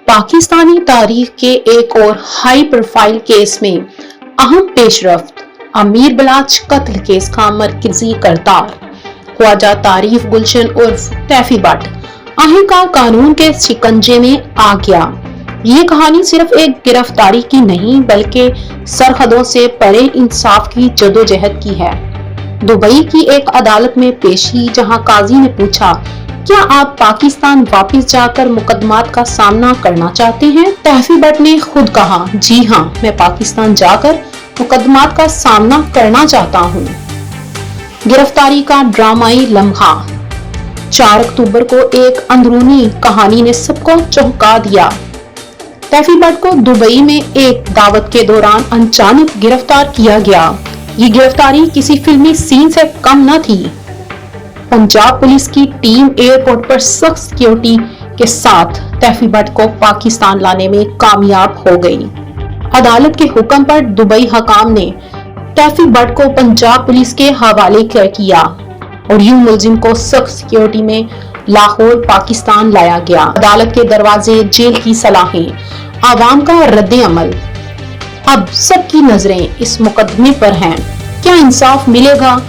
पाकिस्तानी तारीख के एक और हाई प्रोफाइल केस में अहम पेशरफ्त, अमीर बलाच कत्ल केस का मरकजी करतार ख्वाजा तारीफ गुलशन उर्फ तैफी भट्ट आखिरकार कानून के शिकंजे में आ गया। ये कहानी सिर्फ एक गिरफ्तारी की नहीं बल्कि सरहदों से परे इंसाफ की जदोजहद की है। दुबई की एक अदालत में पेशी जहां काजी ने पूछा, क्या आप पाकिस्तान वापस जाकर मुकदमात का सामना करना चाहते हैं? तैफी भट्ट ने खुद कहा, जी हाँ, मैं पाकिस्तान जाकर मुकदमात का सामना करना चाहता हूँ। गिरफ्तारी का ड्रामाई लम्हा। 4 अक्टूबर को एक अंदरूनी कहानी ने सबको चौंका दिया। तैफी भट्ट को दुबई में एक दावत के दौरान अचानक गिरफ्तार किया गया। ये गिरफ्तारी किसी फिल्मी सीन से कम न थी। पंजाब पुलिस की टीम एयरपोर्ट पर सख्त सिक्योरिटी के साथ तैफी भट्ट को पाकिस्तान लाने में कामयाब हो गई। अदालत के हुक्म पर दुबई हकाम ने तैफी भट्ट को पंजाब पुलिस के हवाले किया और यूं मुलजिम को सख्त सिक्योरिटी में लाहौर पाकिस्तान लाया गया। अदालत के दरवाजे, जेल की सलाहें, आवाम का रद्द अमल, अब सबकी नजरें इस मुकदमे पर हैं। क्या इंसाफ मिलेगा?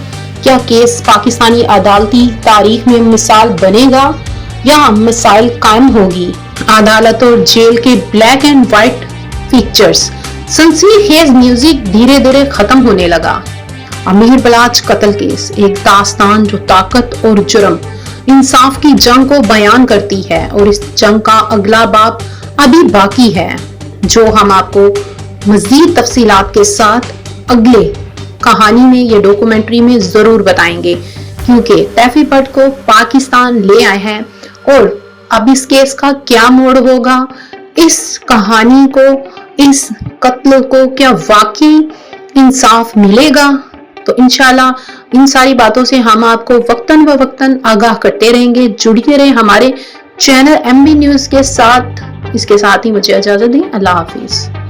क्या केस पाकिस्तानी अदालती तारीख में मिसाल बनेगा या मिसाइल कायम होगी? अदालत और जेल के ब्लैक एंड व्हाइट पिक्चर्स, सनसनीखेज म्यूजिक धीरे धीरे खत्म होने लगा। अमीर बलाच कत्ल केस, एक दास्तान जो ताकत और जुर्म, इंसाफ की जंग को बयान करती है और इस जंग का अगला बाब अभी बाकी है, जो हम आपको मजीद तफसीलात के साथ अगले कहानी में, ये डॉक्यूमेंट्री में जरूर बताएंगे, क्योंकि तैफी भट्ट को पाकिस्तान ले आए हैं और अब इस केस का क्या मोड़ होगा, इस कहानी को, इस कत्ल को क्या वाकई इंसाफ मिलेगा? तो इंशाल्लाह इन सारी बातों से हम आपको वक्तन व वक्तन आगाह करते रहेंगे। जुड़े रहें हमारे चैनल MB न्यूज के साथ। इसके साथ ही मुझे इजाजत दें। अल्लाह हाफिज।